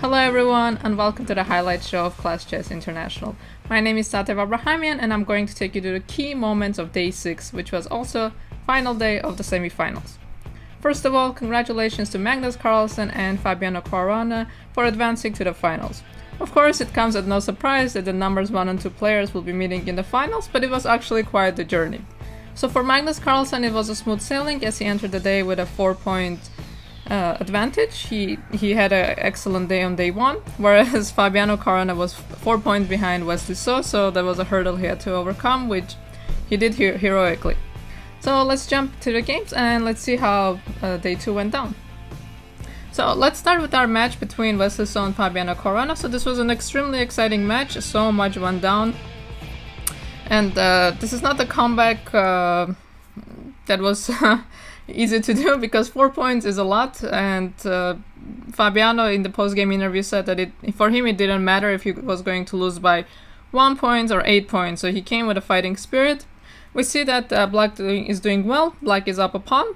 Hello everyone and welcome to the highlight show of Class Chess International. My name is Tatev Abrahamyan and I'm going to take you to the key moments of day 6, which was also final day of the semifinals. First of all, congratulations to Magnus Carlsen and Fabiano Caruana for advancing to the finals. Of course, it comes as no surprise that the numbers 1 and 2 players will be meeting in the finals, but it was actually quite the journey. So for Magnus Carlsen, it was a smooth sailing as he entered the day with a 4-point advantage. He had an excellent day on day 1, whereas Fabiano Caruana was 4 points behind Wesley So that was a hurdle he had to overcome, which he did heroically. So let's jump to the games and let's see how day 2 went down. So let's start with our match between Wesley So and Fabiano Caruana. So this was an extremely exciting match, so much went down. And this is not the comeback that was easy to do, because 4 points is a lot, and Fabiano in the post-game interview said that for him it didn't matter if he was going to lose by 1 point or 8 points, so he came with a fighting spirit. We see that Black is doing well. Black is up a pawn,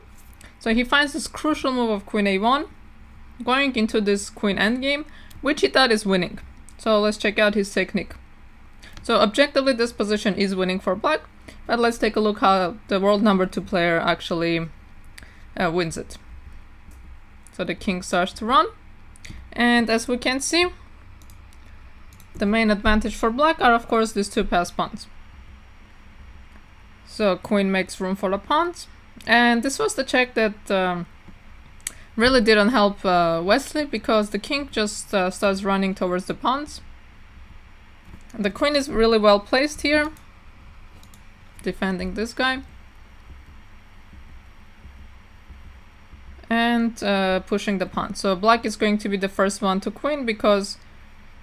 so he finds this crucial move of Queen A1, going into this Queen endgame, which he thought is winning. So let's check out his technique. So objectively this position is winning for Black, but let's take a look how the world number 2 player actually wins it. So the king starts to run, and as we can see, the main advantage for Black are of course these 2 passed pawns. So Queen makes room for the pawns, and this was the check that really didn't help Wesley, because the king just starts running towards the pawns. The Queen is really well placed here, defending this guy. And pushing the pawn. So Black is going to be the first one to Queen, because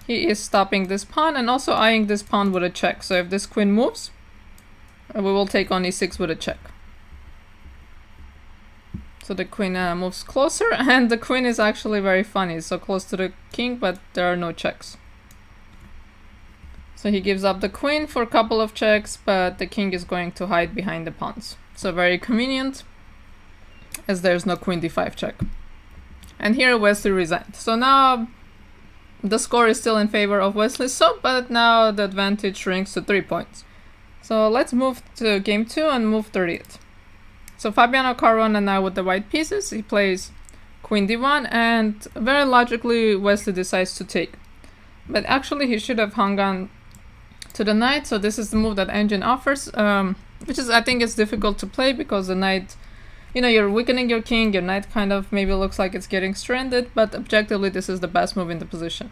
he is stopping this pawn and also eyeing this pawn with a check. So if this Queen moves, we will take on e6 with a check. So the Queen moves closer, and the Queen is actually very funny. So close to the king, but there are no checks. So he gives up the Queen for a couple of checks, but the king is going to hide behind the pawns. So very convenient, as there's no Queen d5 check. And here Wesley resigned. So now the score is still in favor of Wesley So, but now the advantage shrinks to 3 points. So let's move to game 2 and move 30th. So Fabiano Caruana now with the white pieces. He plays Queen d1, and very logically Wesley decides to take. But actually he should have hung on to the knight. So this is the move that engine offers, which is, I think it's difficult to play, because the knight, you know, you're weakening your king, your knight kind of maybe looks like it's getting stranded, but objectively this is the best move in the position.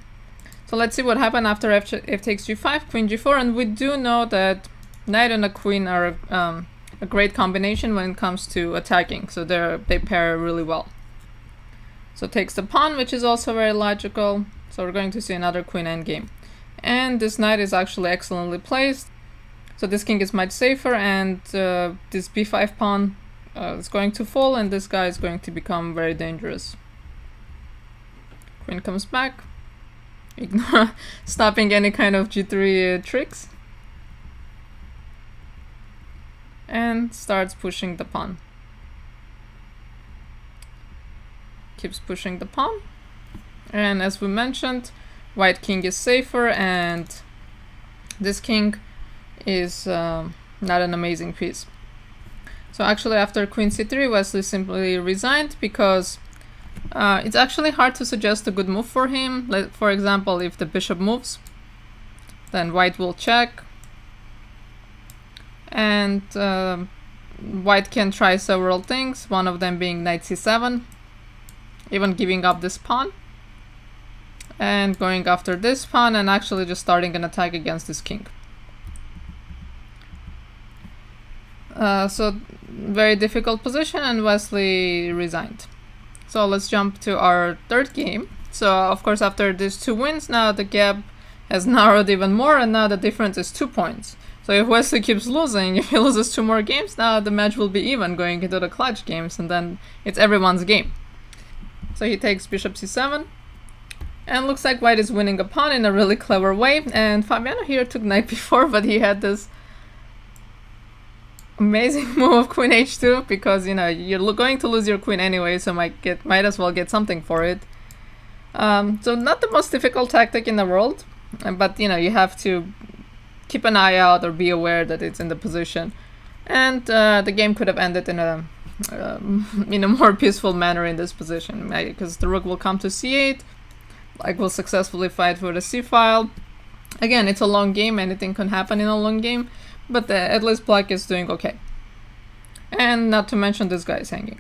So let's see what happened after f takes g5, queen g4, and we do know that knight and a queen are a great combination when it comes to attacking, so they pair really well. So takes the pawn, which is also very logical, so we're going to see another queen endgame. And this knight is actually excellently placed, so this king is much safer, and this b5 pawn is going to fall, and this guy is going to become very dangerous. Queen comes back, stopping any kind of g3 tricks, and starts pushing the pawn. Keeps pushing the pawn, and as we mentioned, white king is safer, and this king is not an amazing piece. So actually after queen c3, Wesley simply resigned, because it's actually hard to suggest a good move for him. For example, if the bishop moves, then white will check, and white can try several things, one of them being knight c7, even giving up this pawn, and going after this pawn, and actually just starting an attack against this king. So very difficult position, and Wesley resigned. So let's jump to our third game. So of course after these 2 wins, now the gap has narrowed even more, and now the difference is 2 points. So if Wesley keeps losing, if he loses 2 more games, now the match will be even going into the clutch games, and then it's everyone's game. So he takes bishop c7, and looks like white is winning a pawn in a really clever way, and Fabiano here took knight b4, but he had this amazing move of queen h2, because you know you're going to lose your queen anyway, so might as well get something for it. So not the most difficult tactic in the world, but you have to keep an eye out or be aware that it's in the position. And the game could have ended in a more peaceful manner in this position, because the rook will come to c8, black will successfully fight for the c-file. Again, it's a long game, anything can happen in a long game, but at least black is doing okay. And not to mention this guy is hanging.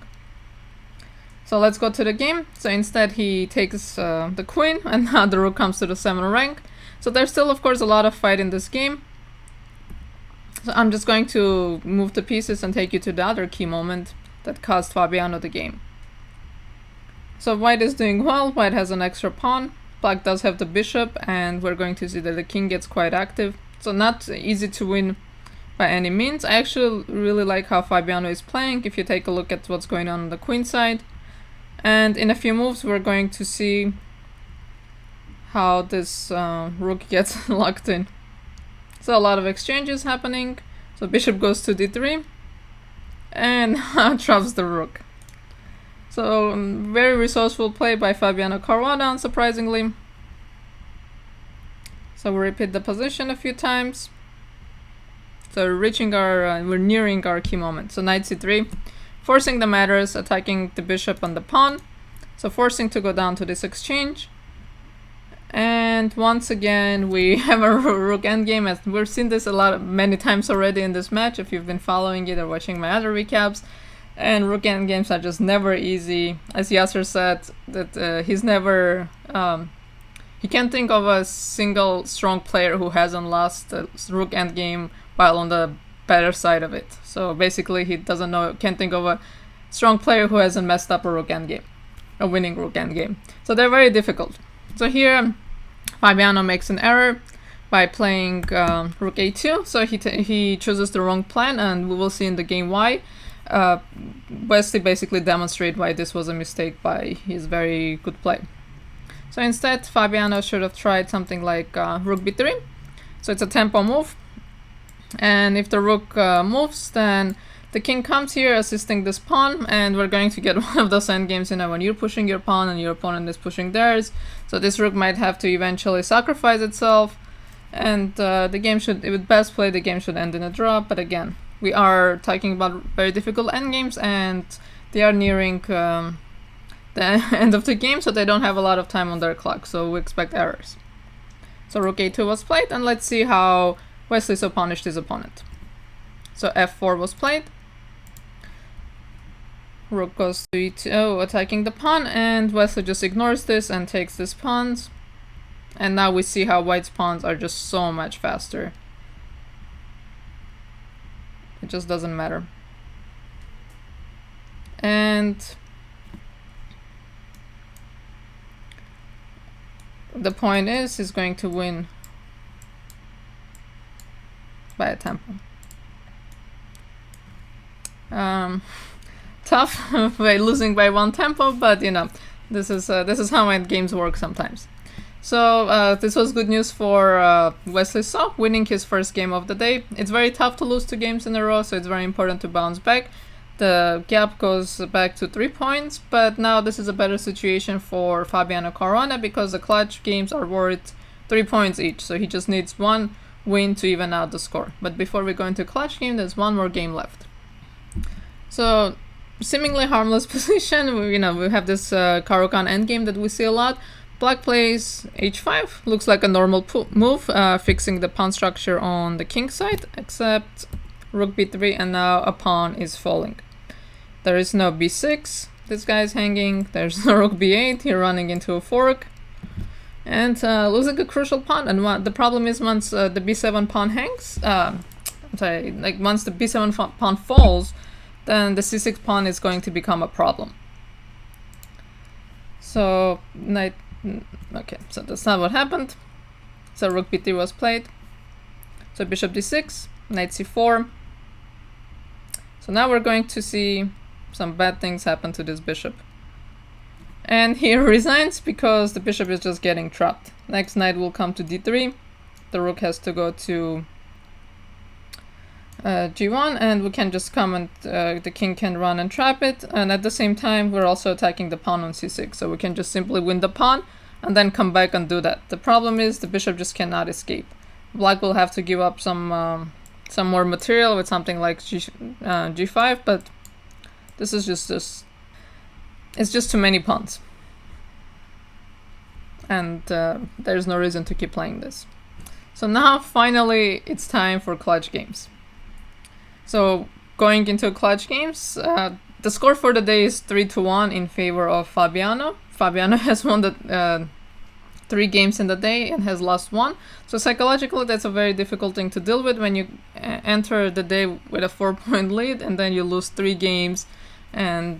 So let's go to the game. So instead he takes the queen, and now the rook comes to the 7th rank. So there's still, of course, a lot of fight in this game. So I'm just going to move the pieces and take you to the other key moment that cost Fabiano the game. So white is doing well. White has an extra pawn. Black does have the bishop, and we're going to see that the king gets quite active. So not easy to win by any means. I actually really like how Fabiano is playing, if you take a look at what's going on the queen side. And in a few moves we're going to see how this rook gets locked in. So a lot of exchanges happening. So bishop goes to d3 and traps the rook. So very resourceful play by Fabiano Caruana, unsurprisingly. So we repeat the position a few times. So we're nearing our key moment. So knight c3, forcing the matters, attacking the bishop and the pawn. So forcing to go down to this exchange. And once again we have a rook endgame, as we've seen this many times already in this match if you've been following it or watching my other recaps. And rook endgames are just never easy. As Yasser said, that he's never he can't think of a single strong player who hasn't lost a rook endgame while on the better side of it. So basically he can't think of a strong player who hasn't messed up a rook endgame, a winning rook endgame. So they're very difficult. So here Fabiano makes an error by playing rook a2. So he chooses the wrong plan, and we will see in the game why. Wesley basically demonstrate why this was a mistake by his very good play. So instead Fabiano should have tried something like rook b3. So it's a tempo move, and if the rook moves, then the king comes here assisting this pawn, and we're going to get one of those endgames, when you're pushing your pawn and your opponent is pushing theirs. So this rook might have to eventually sacrifice itself, and the game with best play, the game should end in a draw. But again, we are talking about very difficult endgames, and they are nearing the end of the game, so they don't have a lot of time on their clock, so we expect errors. So rook a2 was played, and let's see how Wesley So punished his opponent. So f4 was played. Rook goes to e2, attacking the pawn, and Wesley just ignores this and takes this pawns. And now we see how white's pawns are just so much faster. It just doesn't matter. And the point is, he's going to win by a tempo. Tough by losing by one tempo, but this is how my games work sometimes. So this was good news for Wesley So, winning his first game of the day. It's very tough to lose 2 games in a row, so it's very important to bounce back. The gap goes back to 3 points, but now this is a better situation for Fabiano Caruana because the clutch games are worth 3 points each, so he just needs 1 win to even out the score. But before we go into clutch game, there's 1 more game left. So seemingly harmless position. We have this Caro-Kann endgame that we see a lot. Black plays h5, looks like a normal move, fixing the pawn structure on the king side, except rook b3, and now a pawn is falling. There is no b6, this guy is hanging, there's no rook b8, you're running into a fork, and losing a crucial pawn. And the problem is, once the b7 pawn hangs, once the b7 pawn falls, then the c6 pawn is going to become a problem. So okay, so that's not what happened. So rook b3 was played. So bishop d6, knight c4. So now we're going to see some bad things happen to this bishop. And he resigns because the bishop is just getting trapped. Next knight will come to d3. The rook has to go to g1, and we can just come and the king can run and trap it. And at the same time, we're also attacking the pawn on c6. So we can just simply win the pawn and then come back and do that. The problem is the bishop just cannot escape. Black will have to give up some more material with something like g5, but this is just it's just too many pawns, and there's no reason to keep playing this. So now finally it's time for clutch games. So going into clutch games, the score for the day is 3-1 in favor of Fabiano. Fabiano has won the 3 games in the day and has lost 1. So psychologically, that's a very difficult thing to deal with when you enter the day with a 4-point lead and then you lose 3 games, and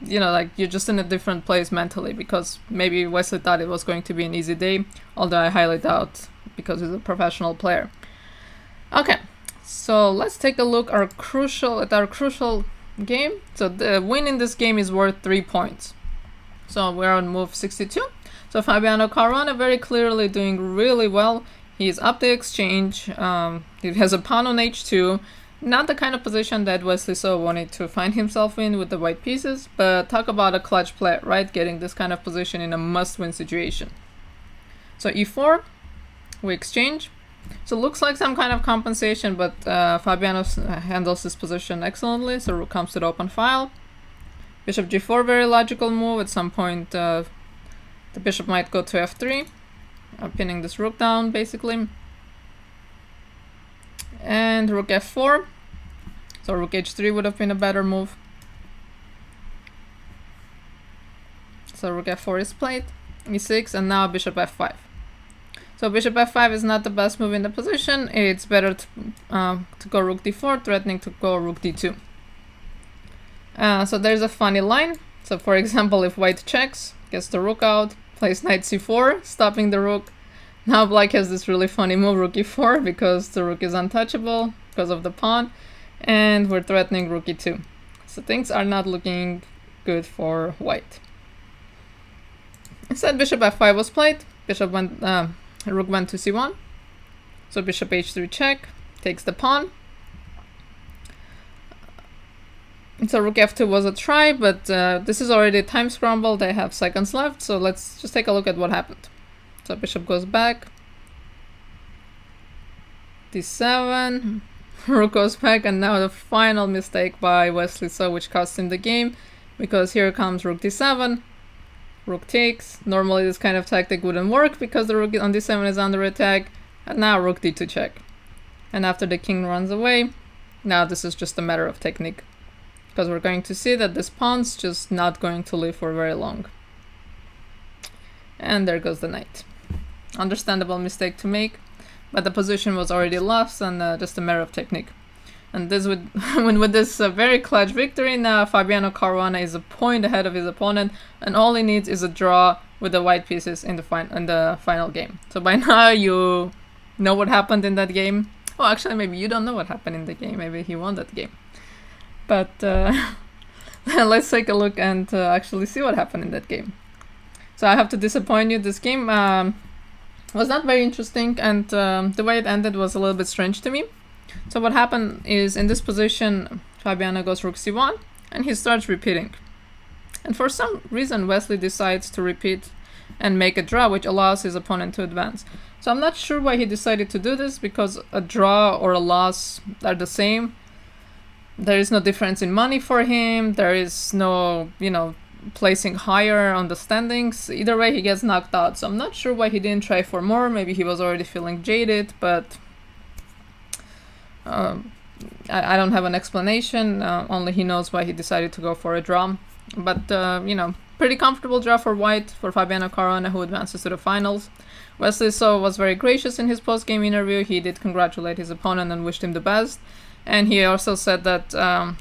you know, like, you're just in a different place mentally, because maybe Wesley thought it was going to be an easy day, although I highly doubt, because he's a professional player. Okay, so let's take a look at our crucial game. So the win in this game is worth 3 points. So we're on move 62. So Fabiano Caruana very clearly doing really well. He's up the exchange. He has a pawn on h2. Not the kind of position that Wesley So wanted to find himself in with the white pieces, but talk about a clutch play, right? Getting this kind of position in a must-win situation. So e4, we exchange. So it looks like some kind of compensation, but Fabiano handles this position excellently. So rook comes to the open file. Bishop g4, very logical move. At some point, the bishop might go to f3, pinning this rook down, basically. And rook f4. So rook h3 would have been a better move. So rook f4 is played, e6, and now bishop f5. So bishop f5 is not the best move in the position. It's better to go rook d4, threatening to go rook d2. So there's a funny line. So for example, if white checks, gets the rook out, plays knight c4, stopping the rook. Now black has this really funny move, rook e4, because the rook is untouchable because of the pawn, and we're threatening rook e2. So things are not looking good for white. Instead, bishop f5 was played. Rook went to c1. So bishop h3 check, takes the pawn. So rook f2 was a try, but this is already a time scramble. They have seconds left, so let's just take a look at what happened. So bishop goes back, d7, rook goes back, and now the final mistake by Wesley So, which cost him the game, because here comes rook d7, rook takes. Normally this kind of tactic wouldn't work because the rook on d7 is under attack, and now rook d2 check. And after the king runs away, now this is just a matter of technique, because we're going to see that this pawn's just not going to live for very long. And there goes the knight. Understandable mistake to make, but the position was already lost, and just a matter of technique. And this with this very clutch victory, now Fabiano Caruana is a point ahead of his opponent, and all he needs is a draw with the white pieces in the final game. So by now you know what happened in that game. Well, actually, maybe you don't know what happened in the game. Maybe he won that game. But let's take a look and actually see what happened in that game. So I have to disappoint you. This game was not very interesting, and the way it ended was a little bit strange to me. So what happened is, in this position, Fabiano goes rook c1, and he starts repeating. And for some reason, Wesley decides to repeat and make a draw, which allows his opponent to advance. So I'm not sure why he decided to do this, because a draw or a loss are the same. There is no difference in money for him. There is no, placing higher on the standings. Either way, he gets knocked out. So I'm not sure why he didn't try for more. Maybe he was already feeling jaded, but I don't have an explanation. Only he knows why he decided to go for a draw. But, pretty comfortable draw for white, for Fabiano Caruana, who advances to the finals. Wesley So was very gracious in his post-game interview. He did congratulate his opponent and wished him the best. And he also said that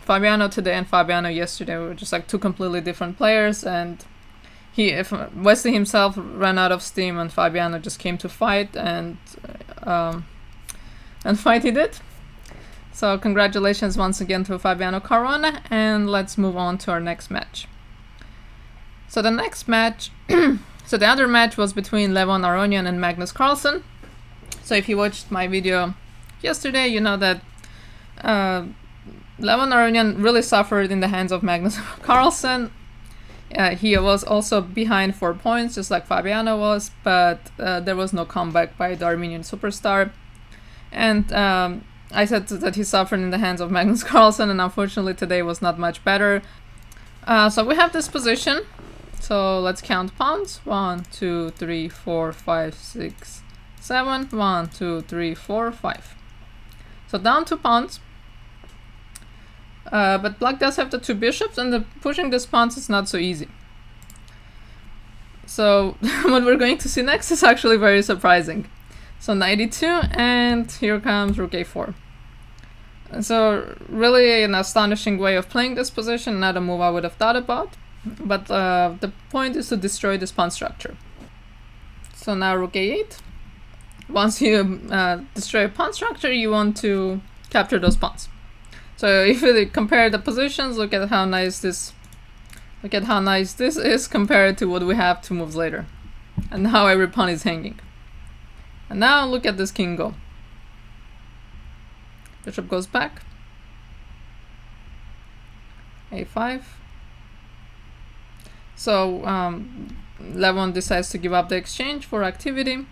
Fabiano today and Fabiano yesterday were just like two completely different players, and Wesley himself ran out of steam, and Fabiano just came to fight, and fight he did. So congratulations once again to Fabiano Caruana, and let's move on to our next match. So the next match, so the other match was between Levon Aronian and Magnus Carlsen. So if you watched my video yesterday, you know that Levon Aronian really suffered in the hands of Magnus Carlsen. He was also behind 4 points, just like Fabiano was, but there was no comeback by the Armenian superstar. And I said that he suffered in the hands of Magnus Carlsen, and unfortunately today was not much better. So we have this position. So let's count pawns. 1, 2, 3, 4, 5, 6, 7. 1, 2, 3, 4, 5. So down 2 pawns. But black does have the 2 bishops, and pushing this pawns is not so easy. So what we're going to see next is actually very surprising. So knight e2, and here comes rook a4. So really an astonishing way of playing this position, not a move I would have thought about. But the point is to destroy this pawn structure. So now rook a8. Once you destroy a pawn structure, you want to capture those pawns. So if you compare the positions, look at how nice this is compared to what we have 2 moves later, and how every pawn is hanging. And now look at this king go. Bishop goes back. a5. So Levon decides to give up the exchange for activity.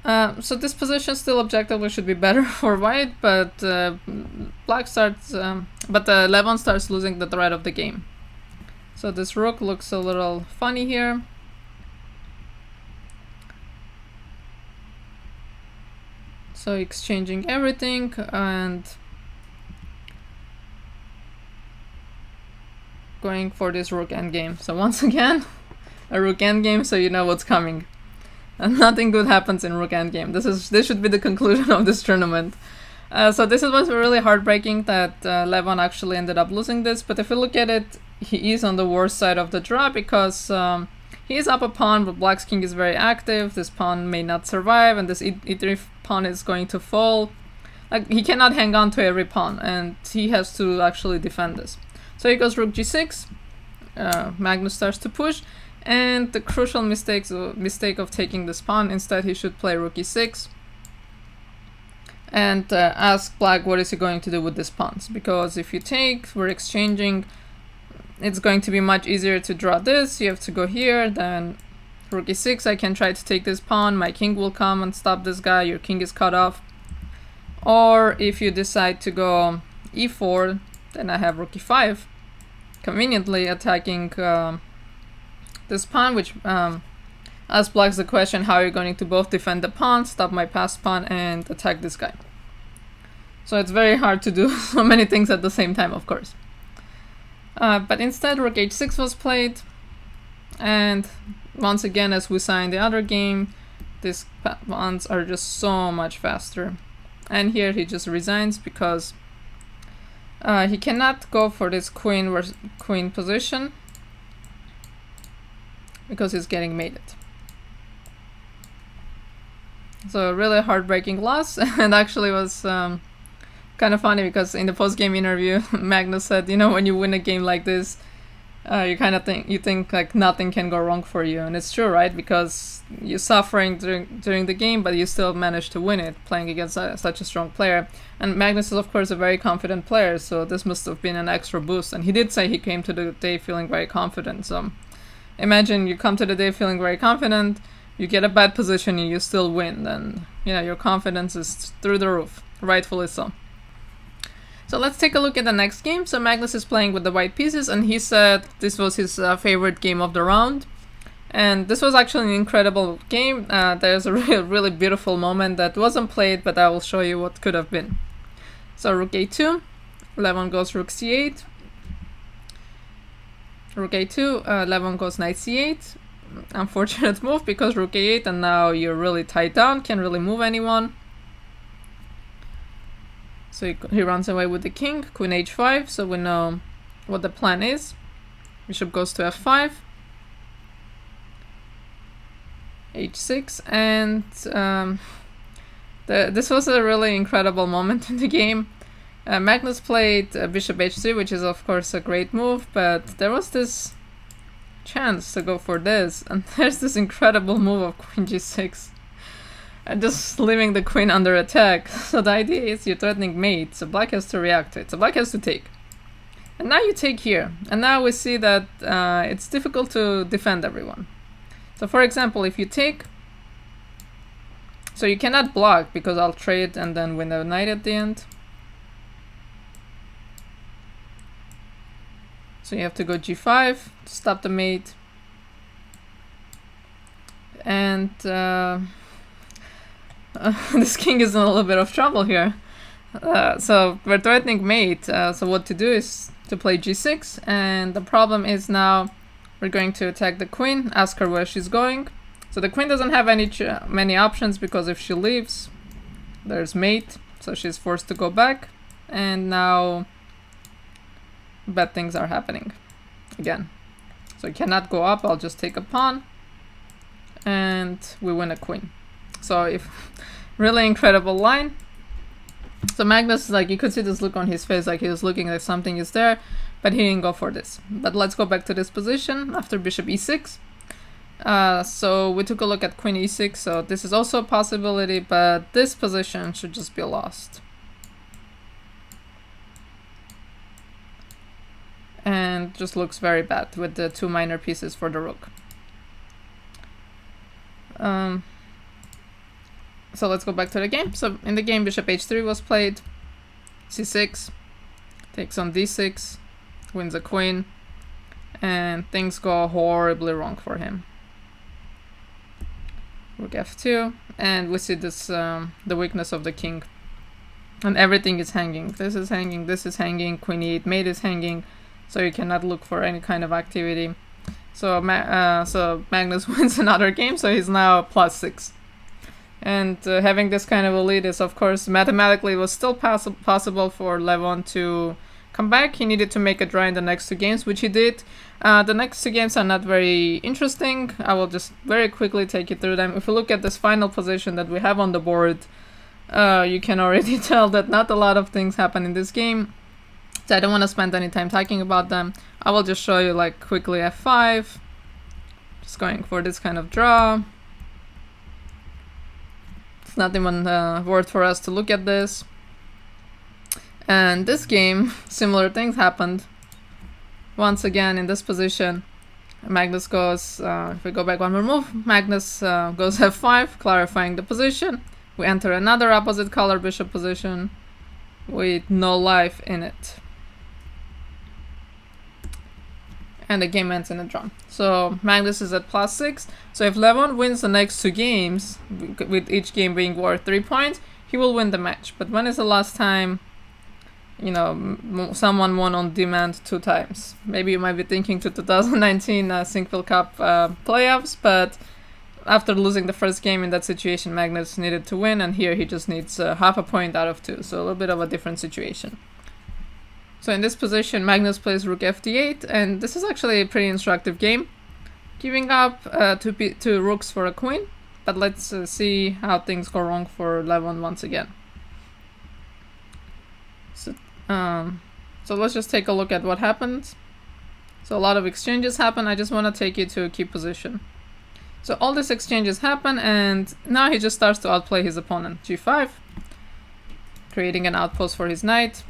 So this position still objectively should be better for white, but black starts, Levon starts losing the thread of the game. So this rook looks a little funny here. So exchanging everything and going for this rook endgame. So once again, a rook endgame, so you know what's coming. And nothing good happens in rook endgame. This should be the conclusion of this tournament. So this was really heartbreaking that Levon actually ended up losing this. But if you look at it, he is on the worst side of the draw because he is up a pawn, but black's king is very active. This pawn may not survive, and this e3 pawn is going to fall. Like, he cannot hang on to every pawn, and he has to actually defend this. So he goes rook g6. Magnus starts to push, and the crucial mistake of taking this pawn. Instead, he should play rook e6 and ask black what is he going to do with these pawns. Because if you take, we're exchanging, it's going to be much easier to draw this. You have to go here, then rook e6, I can try to take this pawn, my king will come and stop this guy, your king is cut off. Or if you decide to go e4, then I have rook e5, conveniently attacking this pawn, which asks black the question, how are you going to both defend the pawn, stop my passed pawn, and attack this guy? So it's very hard to do so many things at the same time, of course. But instead, rook h6 was played, and once again, as we saw in the other game, these pawns are just so much faster. And here he just resigns because he cannot go for this queen versus queen position because he's getting mated. So a really heartbreaking loss, and actually was kind of funny because in the post-game interview, Magnus said, you know, when you win a game like this, you kind of think like nothing can go wrong for you, and it's true, right? Because you're suffering during the game, but you still manage to win it, playing against such a strong player. And Magnus is of course a very confident player, so this must have been an extra boost. And he did say he came to the day feeling very confident. So imagine you come to the day feeling very confident, you get a bad position, and you still win. Then you know your confidence is through the roof, rightfully so. So let's take a look at the next game. So Magnus is playing with the white pieces, and he said this was his favorite game of the round. And this was actually an incredible game. There's a really beautiful moment that wasn't played, but I will show you what could have been. So rook a2, Levon goes rook c8. Rook a2, Levon goes knight c8. Unfortunate move because rook a8, and now you're really tied down, can't really move anyone. So he runs away with the king, queen h5, so we know what the plan is. Bishop goes to f5, h6, and this was a really incredible moment in the game. Magnus played bishop h3, which is of course a great move, but there was this chance to go for this, and there's this incredible move of queen g6. And just leaving the queen under attack. So the idea is you're threatening mate, so black has to react to it. So black has to take. And now you take here, and now we see that it's difficult to defend everyone. So for example, if you take, so you cannot block because I'll trade and then win the knight at the end. So you have to go g5 to stop the mate. And this king is in a little bit of trouble here. So we're threatening mate. So what to do is to play g6, and the problem is now we're going to attack the queen, ask her where she's going. So the queen doesn't have many options, because if she leaves, there's mate, so she's forced to go back, and now bad things are happening again. So I cannot go up, I'll just take a pawn, and we win a queen. So if really incredible line. So Magnus, like, you could see this look on his face, like he was looking like something is there, but he didn't go for this. But let's go back to this position after bishop e6. So we took a look at queen e6, so this is also a possibility, but this position should just be lost. And just looks very bad with the two minor pieces for the rook. So let's go back to the game. So in the game, bishop h3 was played, c6, takes on d6, wins a queen, and things go horribly wrong for him. Rook f2, and we see this the weakness of the king, and everything is hanging. This is hanging, this is hanging, queen e8, mate is hanging, so you cannot look for any kind of activity. So Magnus wins another game, so he's now +6. And having this kind of a lead is, of course, mathematically it was still possible for Levon to come back. He needed to make a draw in the next two games, which he did. The next two games are not very interesting. I will just very quickly take you through them. If you look at this final position that we have on the board, you can already tell that not a lot of things happen in this game. So I don't want to spend any time talking about them. I will just show you, like, quickly f5. Just going for this kind of draw. It's not even worth for us to look at this. And this game, similar things happened. Once again, in this position, Magnus goes, if we go back one more move, Magnus goes f5, clarifying the position. We enter another opposite color bishop position with no life in it. And the game ends in a draw. So Magnus is at +6. So if Levon wins the next two games, with each game being worth 3 points, he will win the match. But when is the last time, you know, someone won on demand 2 times? Maybe you might be thinking to 2019 Sinquefield Cup playoffs, but after losing the first game in that situation, Magnus needed to win, and here he just needs half a point out of 2. So a little bit of a different situation. So in this position, Magnus plays rook fd8, and this is actually a pretty instructive game, giving up two rooks for a queen. But let's see how things go wrong for Levon once again. So let's just take a look at what happens. So a lot of exchanges happen. I just want to take you to a key position. So all these exchanges happen, and now he just starts to outplay his opponent. g5, creating an outpost for his knight.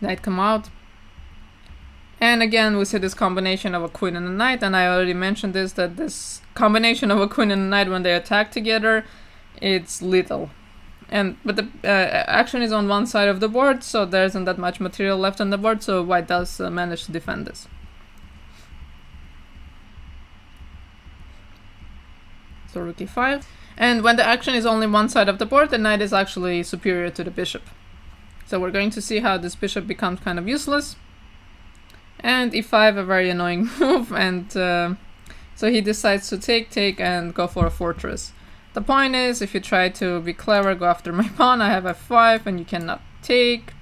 Knight come out. And again, we see this combination of a queen and a knight, and I already mentioned this, that this combination of a queen and a knight, when they attack together, it's lethal. But the action is on one side of the board, so there isn't that much material left on the board, so white does manage to defend this. So rook e5. And when the action is only one side of the board, the knight is actually superior to the bishop. So we're going to see how this bishop becomes kind of useless. And e5, a very annoying move, and so he decides to take and go for a fortress. The point is, if you try to be clever, go after my pawn, I have f5 and you cannot take.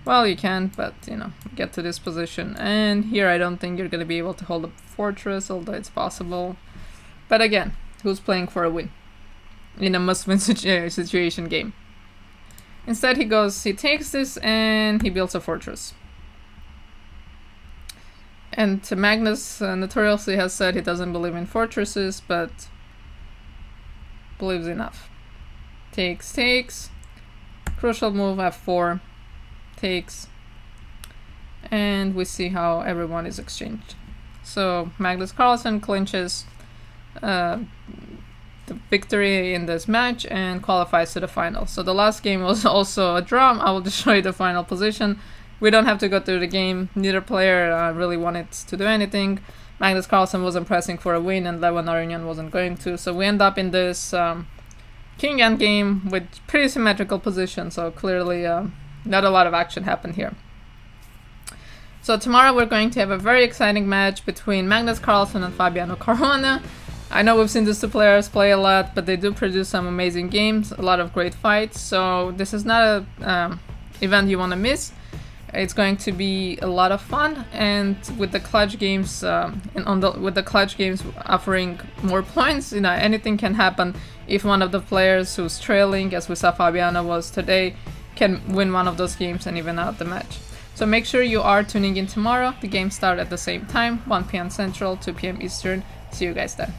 Well, you can, but, you know, get to this position. And here I don't think you're going to be able to hold a fortress, although it's possible. But again, who's playing for a win in a must-win situation game? Instead, he takes this and he builds a fortress. And Magnus notoriously has said he doesn't believe in fortresses, but believes enough. Takes. Crucial move, f4. Takes. and we see how everyone is exchanged. So Magnus Carlsen clinches the victory in this match and qualifies to the final. So the last game was also a draw. I will just show you the final position. We don't have to go through the game. Neither player really wanted to do anything. Magnus Carlsen wasn't pressing for a win, and Levon Aronian wasn't going to. So we end up in this king endgame with pretty symmetrical position. So clearly not a lot of action happened here. So tomorrow we're going to have a very exciting match between Magnus Carlsen and Fabiano Caruana. I know we've seen these two players play a lot, but they do produce some amazing games, a lot of great fights. So this is not a event you want to miss. It's going to be a lot of fun, and with the clutch games with the clutch games offering more points, anything can happen if one of the players who's trailing, as we saw Fabiano was today, can win one of those games and even out the match. So make sure you are tuning in tomorrow. The games start at the same time, 1 p.m. Central, 2 p.m. Eastern. See you guys then.